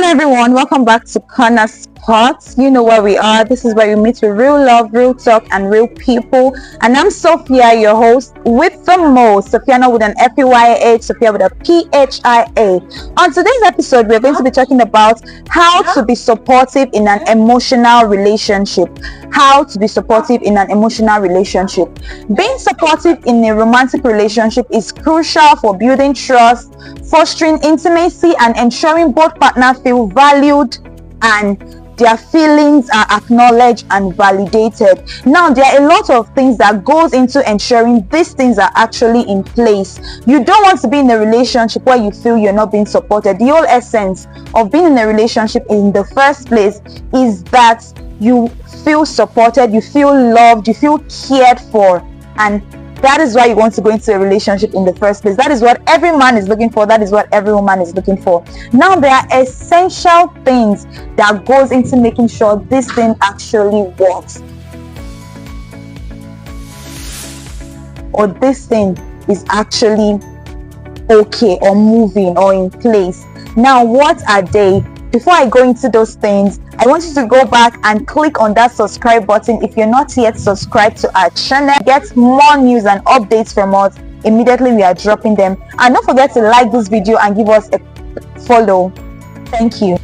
everyone, welcome back to Corner Spots. You know where we are. This is where you meet with real love, real talk, and real people. And I'm Sophia, your host with the most. Sophia not with an F-E-Y-A-H, Sophia with a P-H-I-A. On today's episode, we're going to be talking about how to be supportive in an emotional relationship. How to be supportive in an emotional relationship. Being supportive in a romantic relationship is crucial for building trust, fostering intimacy, and ensuring both partners feel valued and their feelings are acknowledged and validated. Now, there are a lot of things that goes into ensuring these things are actually in place. You don't want to be in a relationship where you feel you're not being supported. The whole essence of being in a relationship in the first place is that you feel supported, you feel loved, you feel cared for, and that is why you want to go into a relationship in the first place. That is what every man is looking for. That is what every woman is looking for. Now, there are essential things that goes into making sure this thing actually works, or this thing is actually okay or moving or in place. Now, what are they? Before I go into those things, I want you to go back and click on that subscribe button if you're not yet subscribed to our channel. Get more news and updates from us immediately we are dropping them. And don't forget to like this video and give us a follow. Thank you.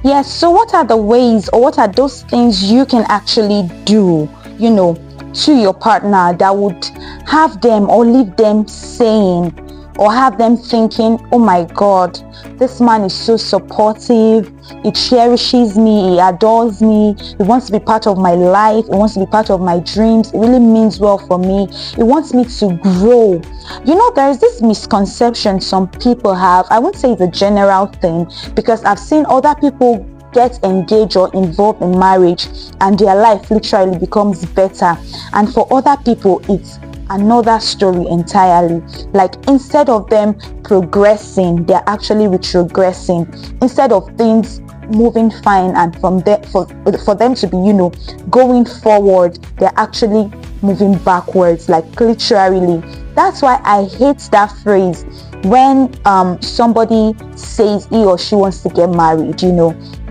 Yes, so what are the ways, or what are those things you can actually do, to your partner that would have them or leave them sane, or have them thinking, oh my God, this man is so supportive, he cherishes me, he adores me, he wants to be part of my life, he wants to be part of my dreams, it really means well for me, he wants me to grow. There is this misconception some people have. I won't say it's a general thing, because I've seen other people get engaged or involved in marriage and their life literally becomes better, and for other people it's another story entirely. Like, instead of them progressing, they're actually retrogressing. Instead of things moving fine and from there for them to be going forward, they're actually moving backwards, like literally. That's why I hate that phrase when somebody says he or she wants to get married,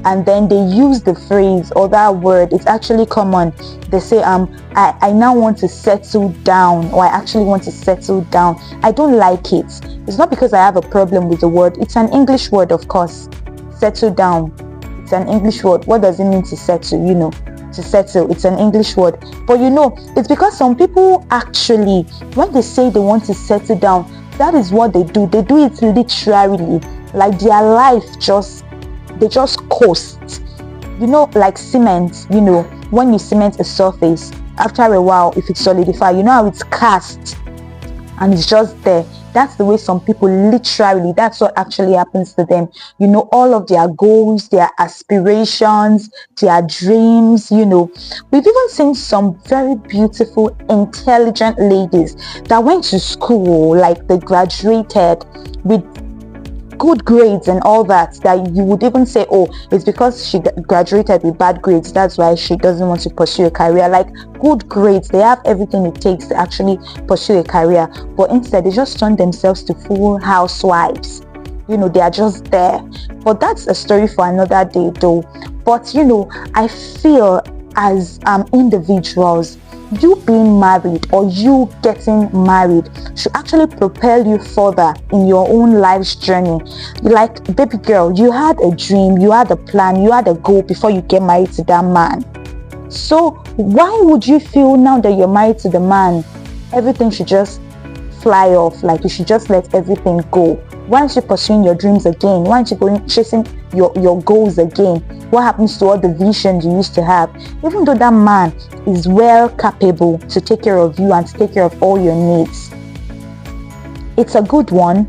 and then they use the phrase or that word. It's actually common. They say, I now want to settle down, or I actually want to settle down. I don't like it. It's not because I have a problem with the word. It's an English word, of course. Settle down. It's an English word. What does it mean to settle? To settle. It's an English word. But it's because some people actually, when they say they want to settle down, that is what they do. They do it literally. Like their life they just coast. Like cement, when you cement a surface, after a while, if it's solidified, how it's cast and it's just there. That's the way some people literally, that's what actually happens to them. All of their goals, their aspirations, their dreams, We've even seen some very beautiful, intelligent ladies that went to school, like they graduated with good grades and all that you would even say, oh, it's because she graduated with bad grades, that's why she doesn't want to pursue a career. Like, good grades, they have everything it takes to actually pursue a career, but instead they just turn themselves to full housewives. They are just there. But that's a story for another day though. But I feel as individuals, you being married or you getting married should actually propel you further in your own life's journey. Like, baby girl, you had a dream, you had a plan, you had a goal before you get married to that man. So why would you feel now that you're married to the man, everything should just fly off? Like, you should just let everything go? Why aren't you pursuing your dreams again? Why aren't you going chasing your goals again? What happens to all the visions you used to have? Even though that man is well capable to take care of you and to take care of all your needs, it's a good one,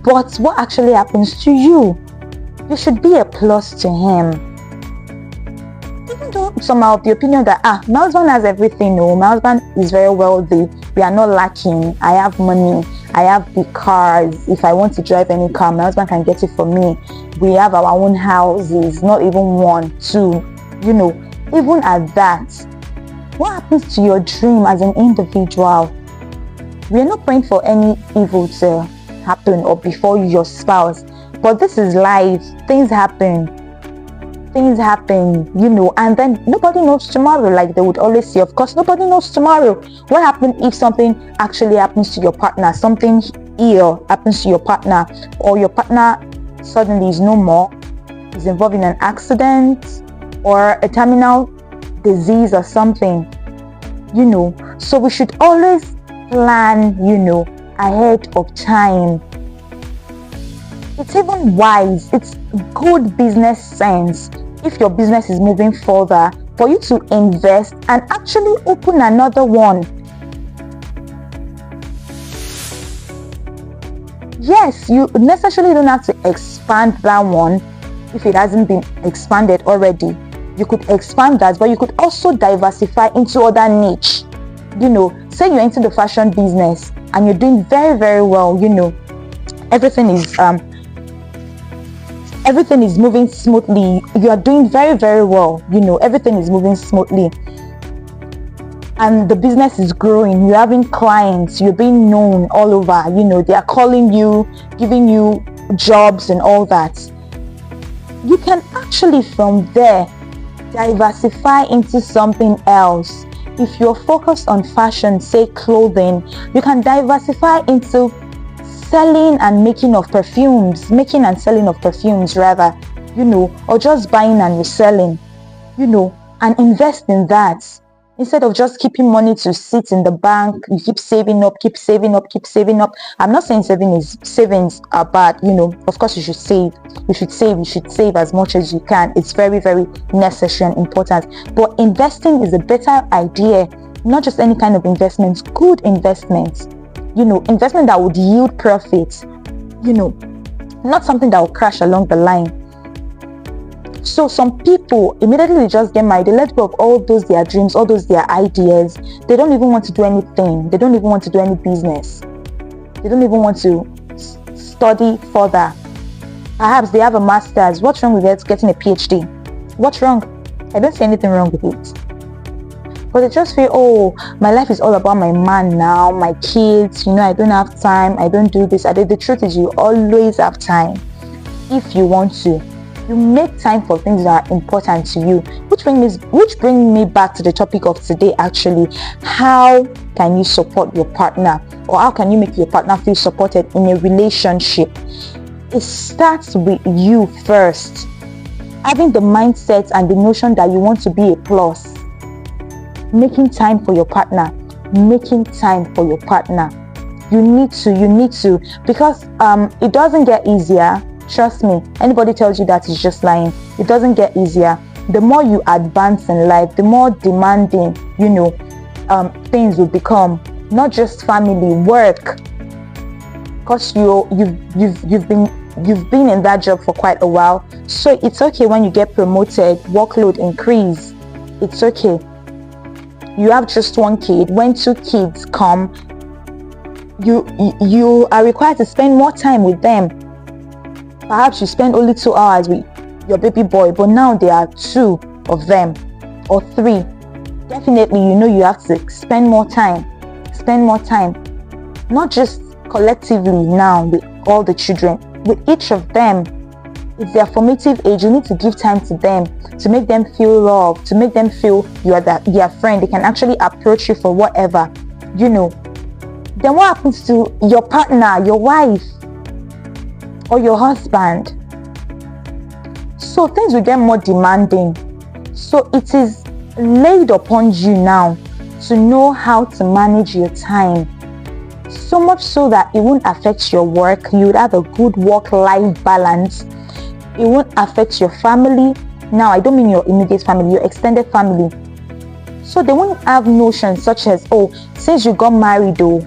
but what actually happens to you? You should be a plus to him. Even though some are of the opinion that my husband has everything, my husband is very wealthy, we are not lacking, I have money, I have big cars, if I want to drive any car, my husband can get it for me, we have our own houses, not even one, two, even at that, what happens to your dream as an individual? We are not praying for any evil to happen, or before your spouse. But this is life. Things happen, and then nobody knows tomorrow, like they would always say. Of course, nobody knows tomorrow. What happens if something actually happens to your partner, something ill happens to your partner, or your partner suddenly is no more, is involved in an accident or a terminal disease or something, so we should always plan, ahead of time. It's even wise, it's good business sense, if your business is moving further, for you to invest and actually open another one. Yes, you necessarily don't have to expand that one if it hasn't been expanded already. You could expand that, but you could also diversify into other niche. Say you're into the fashion business and you're doing very, very well, everything is moving smoothly. You are doing very, very well, everything is moving smoothly, and the business is growing. You're having clients, you're being known all over, they are calling you, giving you jobs and all that. You can actually from there diversify into something else. If you're focused on fashion, say clothing, you can diversify into selling and making and selling of perfumes rather, or just buying and reselling, and invest in that. Instead of just keeping money to sit in the bank, you keep saving up. I'm not saying savings are bad, of course you should save. You should save as much as you can. It's very, very necessary and important. But investing is a better idea, not just any kind of investments, good investments. Investment that would yield profits, not something that will crash along the line. So some people immediately they just get married, they let go of all those their dreams, all those their ideas. They don't even want to do anything. They don't even want to do any business. They don't even want to study further. Perhaps they have a master's. What's wrong with getting a PhD? What's wrong? I don't see anything wrong with it. But they just feel, oh, my life is all about my man now, my kids, I don't have time, I don't do this. The truth is you always have time if you want to. You make time for things that are important to you, which brings me back to the topic of today actually. How can you support your partner, or how can you make your partner feel supported in a relationship? It starts with you first. Having the mindset and the notion that you want to be a plus. Making time for your partner. You need to, because it doesn't get easier. Trust me, anybody tells you that is just lying. It doesn't get easier. The more you advance in life, the more demanding, things will become. Not just family, work. Because you've been in that job for quite a while. So it's okay when you get promoted, workload increase. It's okay. You have just one kid. When two kids come, you are required to spend more time with them. Perhaps you spend only 2 hours with your baby boy, but now there are 2 of them or 3. Definitely, you have to spend more time. Not just collectively now with all the children. With each of them, it's their formative age. You need to give time to them, to make them feel loved, to make them feel you are their friend. They can actually approach you for whatever, Then what happens to your partner, your wife, or your husband? So things will get more demanding. So it is laid upon you now to know how to manage your time. So much so that it won't affect your work. You would have a good work-life balance. It won't affect your family. Now, I don't mean your immediate family, your extended family. So they won't have notions such as, oh, since you got married though,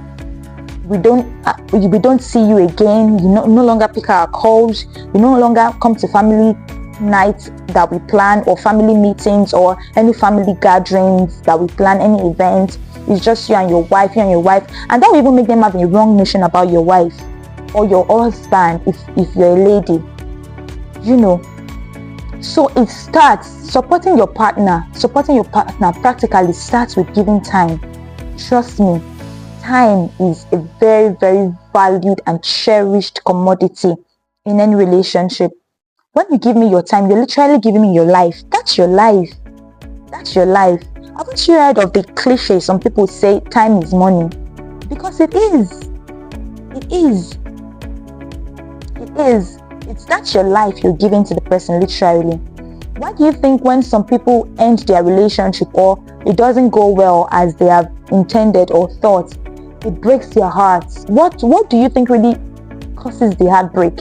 we don't see you again. You no longer pick our calls. You no longer come to family nights that we plan, or family meetings, or any family gatherings that we plan, any events. It's just you and your wife, and that will even make them have a wrong notion about your wife or your husband if you're a lady. So it starts supporting your partner practically starts with giving time. Trust me. time is a very, very valued and cherished commodity in any relationship. When you give me your time, you're literally giving me your life. That's your life. That's your life. Haven't you heard of the cliche some people say time is money? Because it is. It is. It is. That's your life you're giving to the person, literally. Why do you think when some people end their relationship or it doesn't go well as they have intended or thought, it breaks their hearts? What do you think really causes the heartbreak?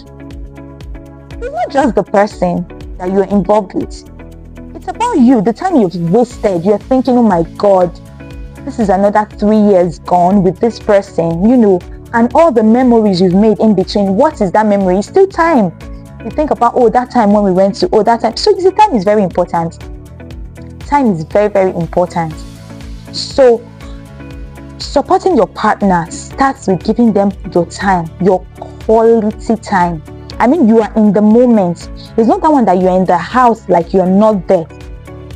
It's not just the person that you're involved with. It's about you, the time you've wasted. You're thinking, oh my God, this is another 3 years gone with this person, and all the memories you've made in between. What is that memory? It's still time. You think about, that time when we went to, that time. So you see, time is very important. Time is very, very important. So supporting your partner starts with giving them your time, your quality time. I mean, you are in the moment. It's not that one that you're in the house like you're not there.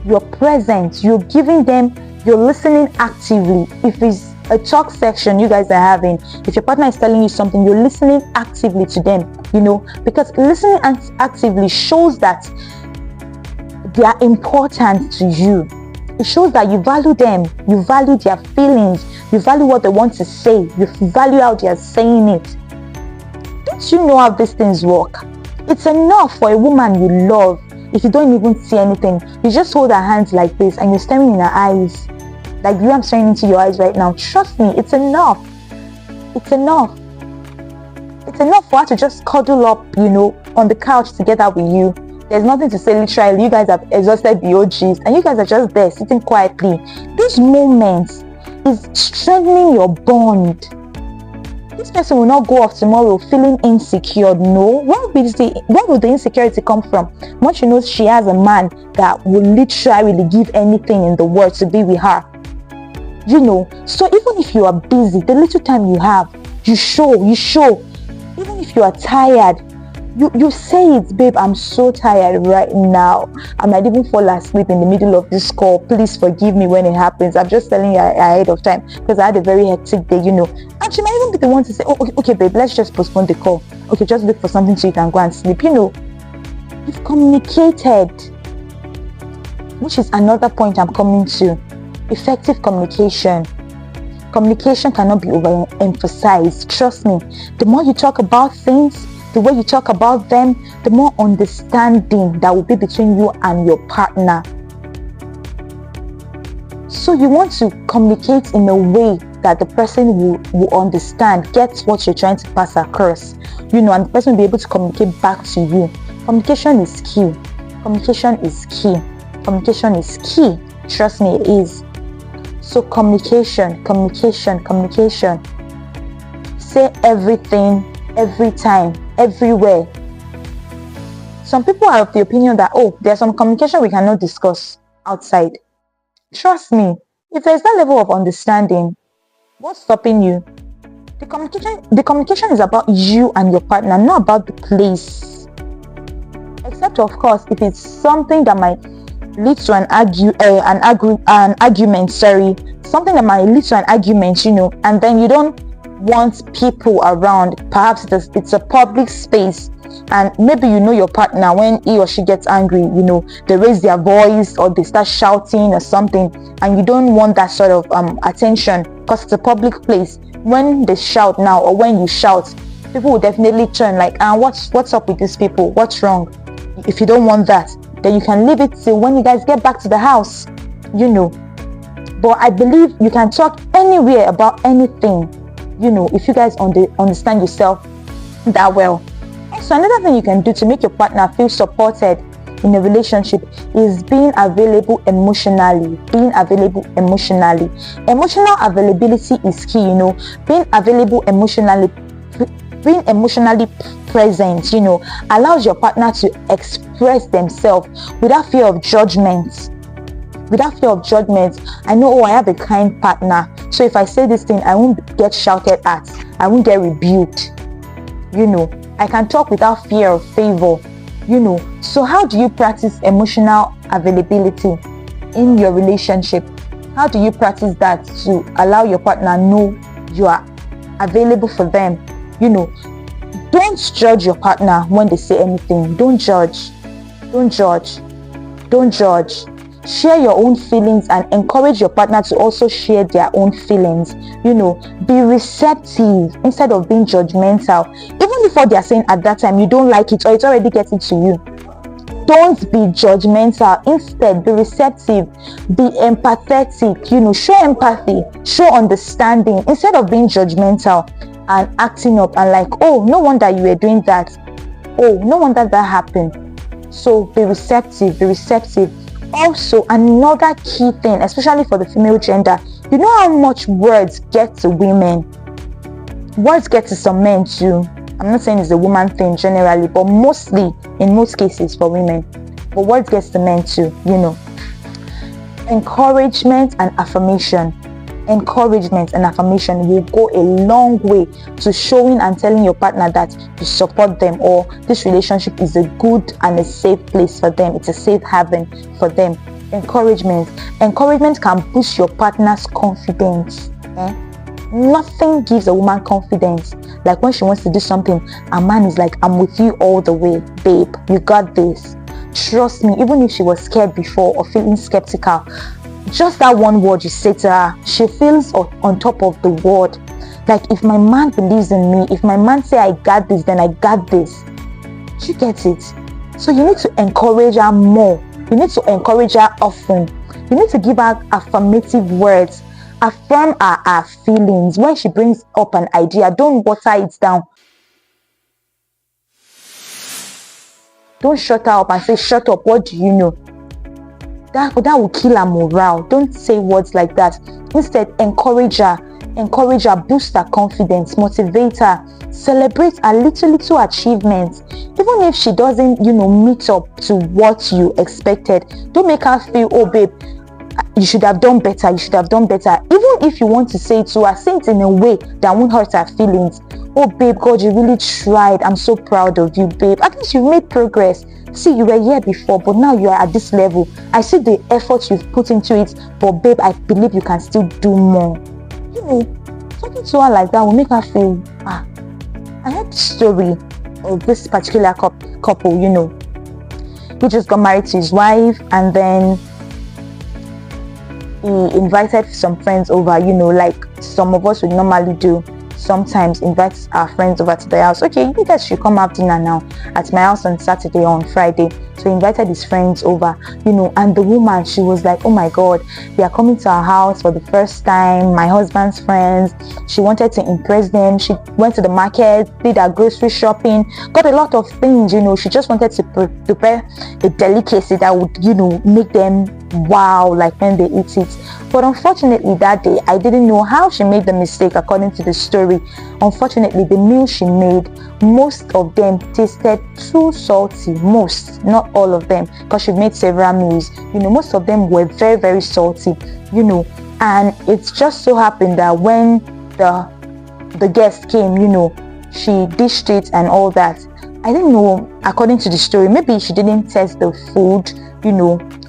You're present. You're giving them, you're listening actively. If it's a talk section you guys are having, if your partner is telling you something, you're listening actively to them, because listening actively shows that they are important to you. It shows that you value them, you value their feelings, you value what they want to say, you value how they are saying it. Don't you know how these things work? It's enough for a woman you love. If you don't even see anything, you just hold her hands like this and you're staring in her eyes. Like I'm staring into your eyes right now. Trust me, it's enough. It's enough. It's enough for her to just cuddle up, on the couch together with you. There's nothing to say, literally. You guys have exhausted the OGs and you guys are just there sitting quietly. Those moments is strengthening your bond. This person will not go off tomorrow feeling insecure. No. Where will the insecurity come from? Once she knows she has a man that will literally give anything in the world to be with her. So even if you are busy, the little time you have, you show. Even if you are tired, you say it, babe, I'm so tired right now. I might even fall asleep in the middle of this call. Please forgive me when it happens. I'm just telling you ahead of time because I had a very hectic day, And she might even be the one to say, oh, okay, babe, let's just postpone the call. Okay, just look for something so you can go and sleep. You've communicated, which is another point I'm coming to. Effective communication. Communication cannot be overemphasized. Trust me. The more you talk about things, the way you talk about them, the more understanding that will be between you and your partner. So you want to communicate in a way that the person will understand, gets what you're trying to pass across, and the person will be able to communicate back to you. Communication is key. Communication is key. Communication is key. Trust me, it is. So communication. Say everything, every time, everywhere. Some people are of the opinion that, there's some communication we cannot discuss outside. Trust me, if there's that level of understanding, what's stopping you? The communication is about you and your partner, not about the place. Except, of course, if it's something that might lead to an argument, something that might lead to an argument, and then you don't want people around. Perhaps it's a public space, and maybe your partner, when he or she gets angry, they raise their voice or they start shouting or something, and you don't want that sort of attention because it's a public place. When they shout now, or when you shout, people will definitely turn like, what's up with these people? What's wrong? If you don't want that, then you can leave it till when you guys get back to the house, But I believe you can talk anywhere about anything, if you guys understand yourself that well. Also, another thing you can do to make your partner feel supported in a relationship is being available emotionally. Emotional availability is key, Being available emotionally, being emotionally present, allows your partner to express themselves without fear of judgment. I know, I have a kind partner, so if I say this thing, I won't get shouted at, I won't get rebuked. I can talk without fear of favor. So how do you practice emotional availability in your relationship? How do you practice that to allow your partner know you are available for them. Don't judge your partner when they say anything. Don't judge. Don't judge. Don't judge. Share your own feelings and encourage your partner to also share their own feelings. Be receptive instead of being judgmental. Even if what they are saying at that time you don't like it or it's already getting to you, don't be judgmental. Instead, be receptive, be empathetic. Show empathy, show understanding instead of being judgmental and acting up and like, oh, no wonder you were doing that. Oh, no wonder that happened. So be receptive, be receptive. Also, another key thing, especially for the female gender, you know how much words get to women? Words get to some men too. I'm not saying it's a woman thing generally, but mostly, in most cases for women. But words get to men too, Encouragement and affirmation. Encouragement and affirmation will go a long way to showing and telling your partner that you support them, or this relationship is a good and a safe place for them. It's a safe haven for them. Encouragement can boost your partner's confidence. Nothing gives a woman confidence like when she wants to do something, a man is like, I'm with you all the way, babe, you got this, trust me. Even if she was scared before or feeling skeptical, just that one word you say to her, she feels on top of the world. Like, if my man believes in me, if my man say I got this, then I got this. She gets it. So you need to encourage her more. You need to encourage her often. You need to give her affirmative words. Affirm her feelings. When she brings up an idea, don't water it down. Don't shut her up and say, shut up, what do you know? That will kill her morale. Don't say words like that. Instead, encourage her, boost her confidence, motivate her, celebrate her little achievements. Even if she doesn't, meet up to what you expected, don't make her feel, oh babe, you should have done better. Even if you want to say it to her, say it in a way that won't hurt her feelings. Oh babe, God, you really tried. I'm so proud of you, babe. At least you made progress. See, you were here before, but now you are at this level. I see the effort you've put into it, but babe, I believe you can still do more. Talking to her like that will make her feel, I heard the story of this particular couple, he just got married to his wife, and then he invited some friends over, like some of us would normally do. Sometimes invite our friends over to the house. Okay, you guys should come have dinner now at my house on Saturday or on Friday. So he invited his friends over, and the woman, she was like, oh my God, they are coming to our house for the first time, my husband's friends. She wanted to impress them. She went to the market, did her grocery shopping, got a lot of things, she just wanted to prepare a delicacy that would, make them wow, like when they eat it. But unfortunately that day, I didn't know how she made the mistake. According to the story, unfortunately, the meal she made, most of them tasted too salty. Most, not all of them, because she made several meals. Most of them were very, very salty. And it's just so happened that when the guest came, she dished it and all that. I didn't know, according to the story, maybe she didn't test the food,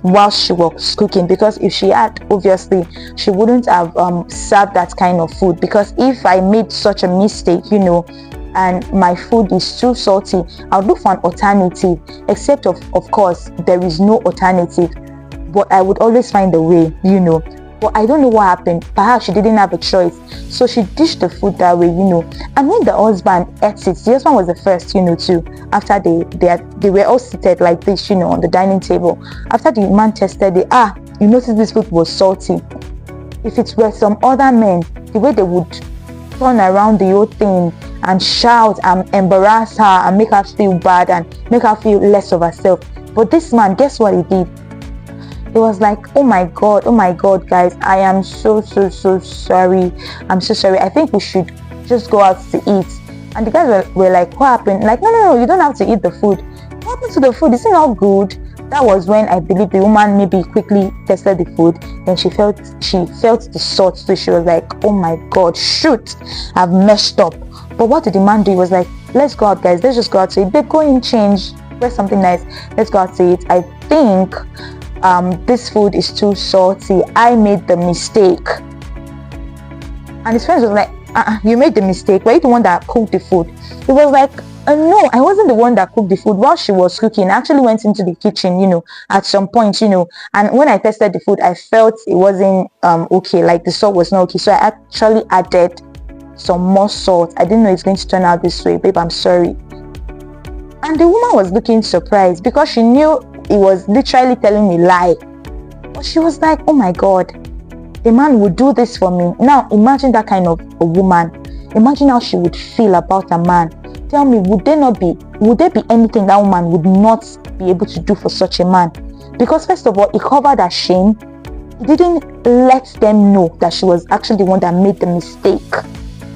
while she was cooking, because if she had, obviously she wouldn't have served that kind of food. Because if I made such a mistake, and my food is too salty, I'll look for an alternative, except of course there is no alternative, but I would always find a way, But I don't know what happened. Perhaps she didn't have a choice, so she dished the food that way, And when the husband ate it, the husband was the first, too. After they were all seated like this, on the dining table. After the man tested it, you noticed this food was salty. If it were some other men, the way they would turn around the whole thing and shout and embarrass her and make her feel bad and make her feel less of herself. But this man, guess what he did? It was like, oh my God, guys, I am so sorry. I'm so sorry. I think we should just go out to eat. And the guys were like, what happened? Like, no, you don't have to eat the food. What happened to the food? Is it not good? That was when I believe the woman maybe quickly tested the food. Then she felt the salt. So she was like, oh my God, shoot, I've messed up. But what did the man do? He was like, let's go out, guys. Let's just go out to eat. Babe, go in, change, wear something nice. Let's go out to eat. I think this food is too salty. I made the mistake. And his friends was like, You made the mistake. Were you the one that cooked the food? It was like, no, I wasn't the one that cooked the food. While she was cooking, I actually went into the kitchen, at some point, and when I tested the food, I felt it wasn't okay, like the salt was not okay. So I actually added some more salt. I didn't know it's going to turn out this way, babe, I'm sorry. And the woman was looking surprised because she knew it was literally telling me lie. But she was like, oh my God, a man would do this for me. Now imagine that kind of a woman. Imagine how she would feel about a man. Tell me, would there be anything that woman would not be able to do for such a man? Because first of all, it covered her shame. It didn't let them know that she was actually the one that made the mistake.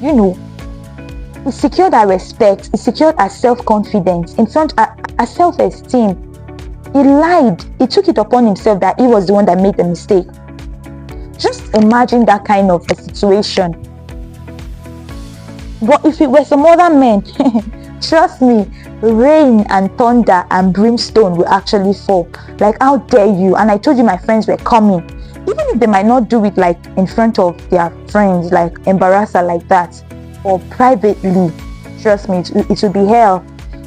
It secured her respect. It secured her self-confidence, in front of her self-esteem. He lied. He took it upon himself that he was the one that made the mistake. Just imagine that kind of a situation. But if it were some other men, trust me, rain and thunder and brimstone will actually fall. Like, how dare you? And I told you my friends were coming. Even if they might not do it like in front of their friends, like embarrass her like that, or privately, trust me, it will be hell.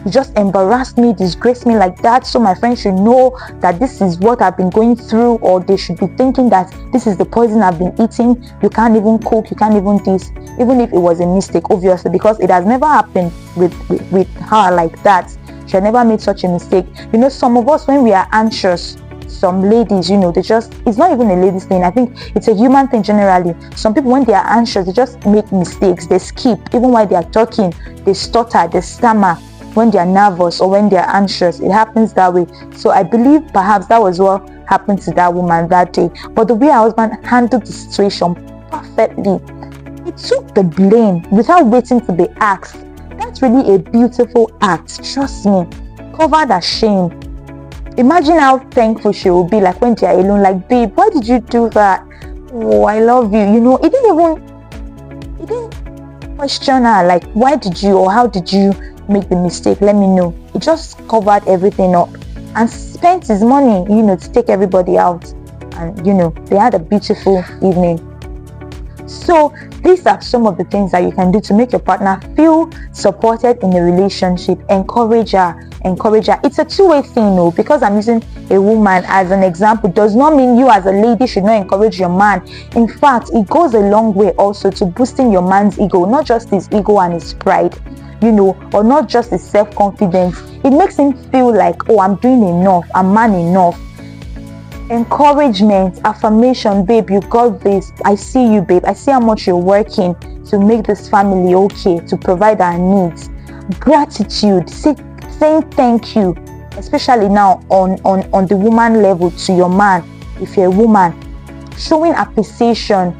You just embarrassed me, disgraced me like that, so my friends should know that this is what I've been going through, or they should be thinking that this is the poison I've been eating. You can't even cook, you can't even this, even if it was a mistake, obviously, because it has never happened with her like that. She had never made such a mistake. Some of us, when we are anxious, some ladies, it's not even a ladies thing. I think it's a human thing generally. Some people, when they are anxious, they just make mistakes. They skip, even while they are talking, they stutter, they stammer. When they are nervous or when they are anxious, it happens that way. So I believe perhaps that was what happened to that woman that day. But the way her husband handled the situation perfectly, he took the blame without waiting to be asked. That's really a beautiful act. Trust me. Covered her shame. Imagine how thankful she will be, like when they are alone, like, babe, why did you do that? Oh, I love you. He didn't question her, like, why did you, or how did you make the mistake? Let me know. He just covered everything up and spent his money, to take everybody out. And, they had a beautiful evening. So these are some of the things that you can do to make your partner feel supported in the relationship. Encourage her. It's a two-way thing, because I'm using a woman as an example does not mean you as a lady should not encourage your man. In fact, it goes a long way also to boosting your man's ego, not just his ego and his pride, or not just his self-confidence. It makes him feel like, oh, I'm doing enough, I'm man enough. Encouragement, affirmation, babe, you got this. I see you, babe. I see how much you're working to make this family okay, to provide our needs. Gratitude, saying thank you, especially now on the woman level to your man. If you're a woman, showing appreciation.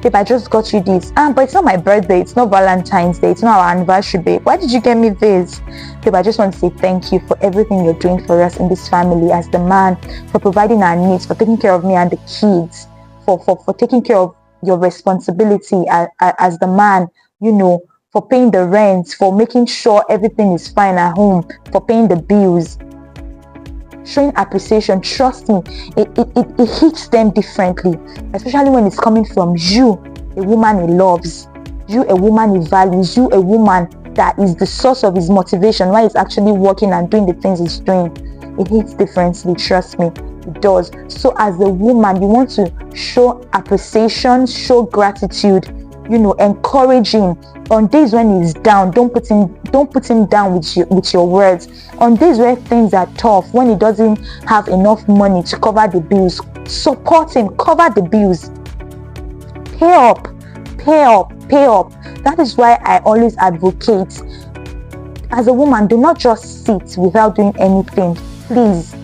Babe, I just got you this. But it's not my birthday, it's not Valentine's Day, it's not our anniversary, babe. Why did you get me this? Babe, I just want to say thank you for everything you're doing for us in this family as the man, for providing our needs, for taking care of me and the kids, for taking care of your responsibility as the man, for paying the rent, for making sure everything is fine at home, for paying the bills. Showing appreciation, trust me, it hits them differently, especially when it's coming from you, a woman he loves, you, a woman he values, you, a woman that is the source of his motivation while he's actually working and doing the things he's doing. It hits differently, trust me, it does. So as a woman, you want to show appreciation, show gratitude, encourage him. On days when he's down, don't put him down with your words. On days where things are tough, when he doesn't have enough money to cover the bills, support him, cover the bills. Pay up. That is why I always advocate, as a woman, do not just sit without doing anything. Please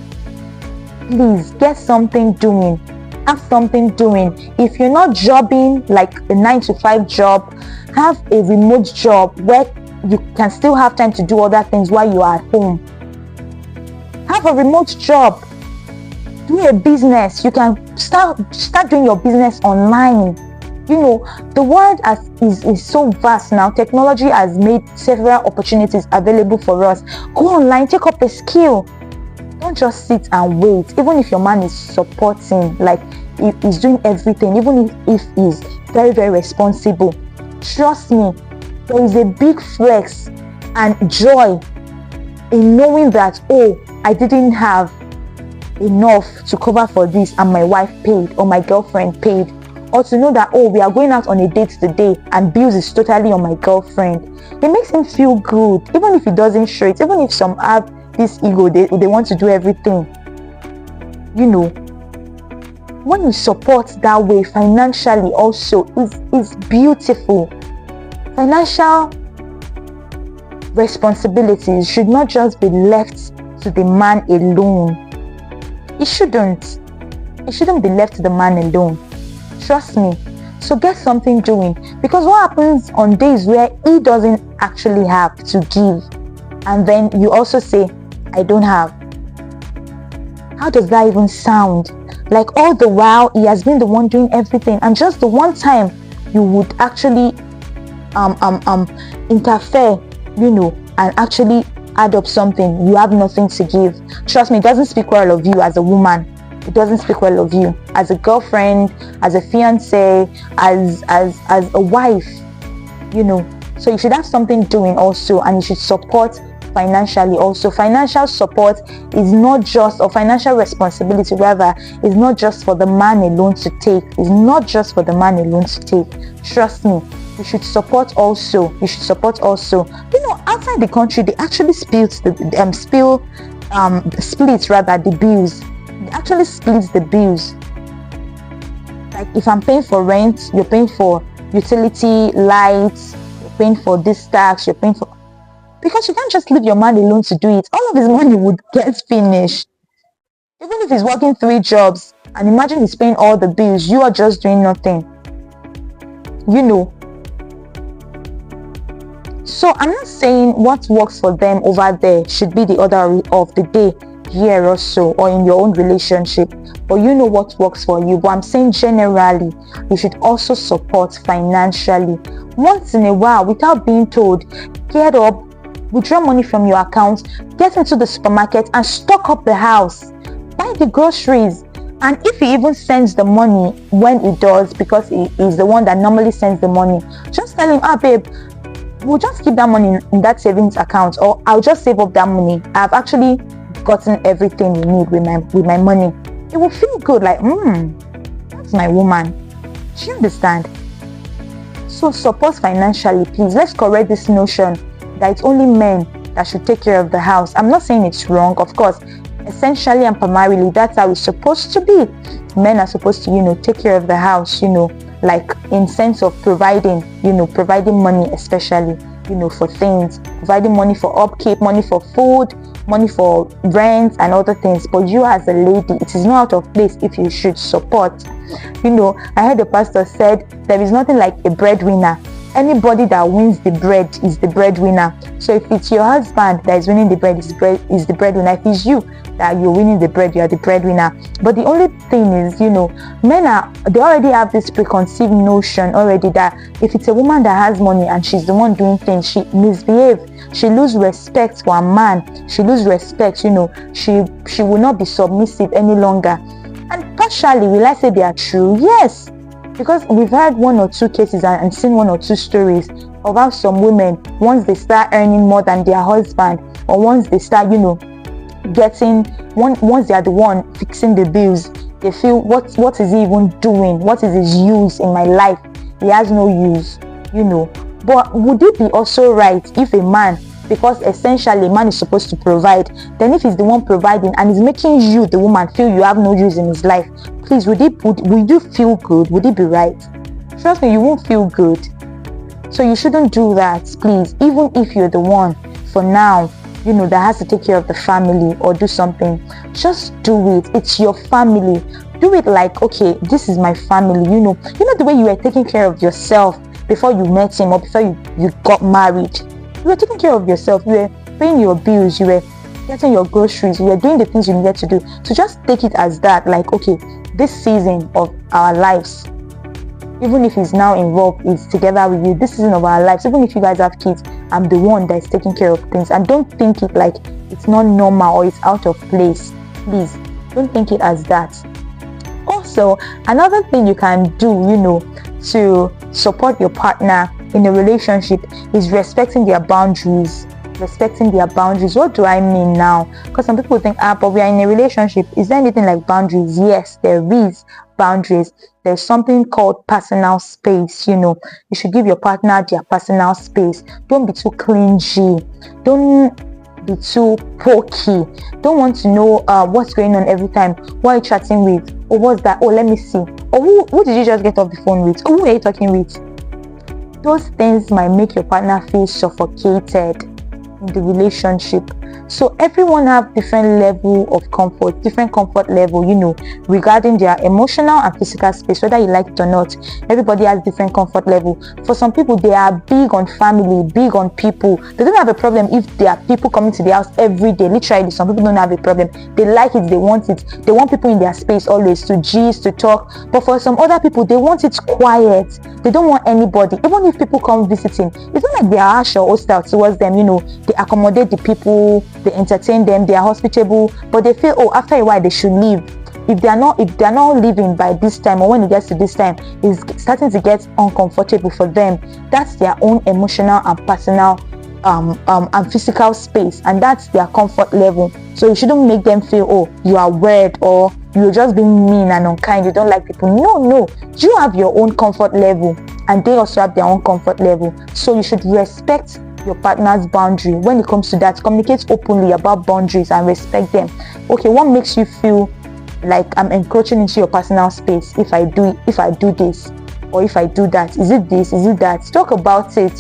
get something doing. Have something doing. If you're not jobbing like a 9-to-5 job, have a remote job where you can still have time to do other things while you are at home. Have a remote job. Do a business. You can start doing your business online. The world is so vast now. Technology has made several opportunities available for us. Go online, take up a skill. Don't just sit and wait. Even if your man is supporting, like he's doing everything, even if he's very, very responsible, Trust me, there is a big flex and joy in knowing that, oh, I didn't have enough to cover for this and my wife paid or my girlfriend paid, or to know that, oh, we are going out on a date today and bills is totally on my girlfriend. It makes him feel good, even if he doesn't show it, even if some have this ego, they want to do everything. When you support that way financially also, is beautiful. Financial responsibilities should not just be left to the man alone. It shouldn't be left to the man alone. Trust me. So get something doing, because what happens on days where he doesn't actually have to give, and then you also say, I don't have? How does that even sound? Like all the while he has been the one doing everything, and just the one time you would actually interfere, and actually add up something, you have nothing to give. Trust me, it doesn't speak well of you as a woman. It doesn't speak well of you as a girlfriend, as a fiance, as a wife. So you should have something doing also, and you should support financially also. Financial support is not just, or financial responsibility rather, is not just for the man alone to take. It's not just for the man alone to take. Trust me, you should support also. Outside the country, they actually split the bills. They actually split the bills. Like if I'm paying for rent, you're paying for utility, lights, you're paying for this tax, you're paying for, because you can't just leave your man alone to do it. All of his money would get finished. Even if he's working 3 jobs, and imagine he's paying all the bills, you are just doing nothing. So I'm not saying what works for them over there should be the order of the day here or so, or in your own relationship, but what works for you. But I'm saying generally, you should also support financially. Once in a while, without being told, get up, withdraw money from your account, get into the supermarket and stock up the house, buy the groceries. And if he even sends the money when he does, because he is the one that normally sends the money, just tell him, babe, we'll just keep that money in that savings account, or I'll just save up that money. I've actually gotten everything you need with my money. It will feel good, like, that's my woman. Do you understand? So support financially, please. Let's correct this notion that it's only men that should take care of the house. I'm not saying it's wrong, of course. Essentially and primarily, that's how it's supposed to be. Men are supposed to, take care of the house, like in sense of providing money, especially, for things, providing money for upkeep, money for food, money for rent and other things. But you as a lady, it is not out of place if you should support. I heard the pastor said there is nothing like a breadwinner. Anybody that wins the bread is the breadwinner. So if it's your husband that is winning the bread, is the breadwinner. If it's you that you're winning the bread, you are the breadwinner. But the only thing is, men they already have this preconceived notion already that if it's a woman that has money and she's the one doing things, she misbehaves, she lose respect for a man, she lose respect, she will not be submissive any longer. And partially, will I say they are true? Yes. Because we've had 1 or 2 cases and seen 1 or 2 stories of how some women, once they start earning more than their husband, or once they start, once they are the one fixing the bills, they feel, what is he even doing? What is his use in my life? He has no use, But would it be also right if a man, because essentially a man is supposed to provide, then if he's the one providing and he's making you, the woman, feel you have no use in his life, please, would you feel good? Would it be right? Trust me, you won't feel good. So you shouldn't do that, please. Even if you're the one, for now, that has to take care of the family or do something, just do it. It's your family. Do it like, okay, this is my family. The way you were taking care of yourself before you met him or before you got married. You were taking care of yourself. You were paying your bills. You were getting your groceries. You were doing the things you needed to do. So just take it as that, like, okay, this season of our lives, even if he's now involved, is together with you. This season of our lives, even if you guys have kids, I'm the one that is taking care of things. And don't think it like it's not normal or it's out of place. Please, don't think it as that. Also, another thing you can do, to support your partner in a relationship is respecting their boundaries. What do I mean now? Because some people think, but we are in a relationship, is there anything like boundaries? Yes, there is boundaries. There's something called personal space. You should give your partner their personal space. Don't be too clingy, don't be too pokey, don't want to know what's going on every time. Who are you chatting with? Or what's that? Oh, let me see. Or who did you just get off the phone with? Or who are you talking with? Those things might make your partner feel suffocated in the relationship. So everyone have different level of comfort, different comfort level, regarding their emotional and physical space, whether you like it or not. Everybody has different comfort level. For some people, they are big on family, big on people. They don't have a problem if there are people coming to their house every day. Literally, some people don't have a problem. They like it, they want it. They want people in their space always to gist, to talk. But for some other people, they want it quiet. They don't want anybody. Even if people come visiting, it's not like they are harsh or hostile towards them. They accommodate the people, they entertain them, they are hospitable, but they feel, after a while they should leave. If they are not leaving by this time, or when it gets to this time, it's starting to get uncomfortable for them. That's their own emotional and personal and physical space, and that's their comfort level. So you shouldn't make them feel, you are weird, or you're just being mean and unkind, you don't like people. No, you have your own comfort level, and they also have their own comfort level. So you should respect your partner's boundary. When it comes to that, communicate openly about boundaries and respect them. Okay, what makes you feel like I'm encroaching into your personal space if I do this, or if I do that? Is it this? Is it that? Talk about it,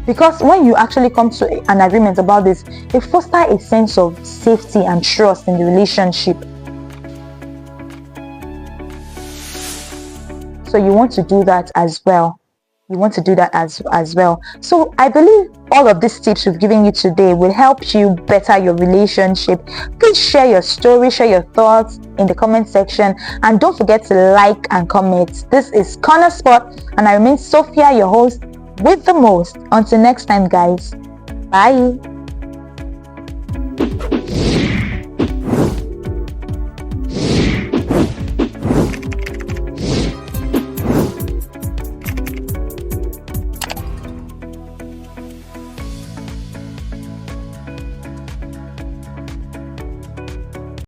because when you actually come to an agreement about this, it fosters a sense of safety and trust in the relationship. So you want to do that as well. So I believe all of these tips we've given you today will help you better your relationship. Please share your story, share your thoughts in the comment section, and don't forget to like and comment. This is Corner Spot, and I remain Sophia, your host with the most. Until next time, guys. Bye.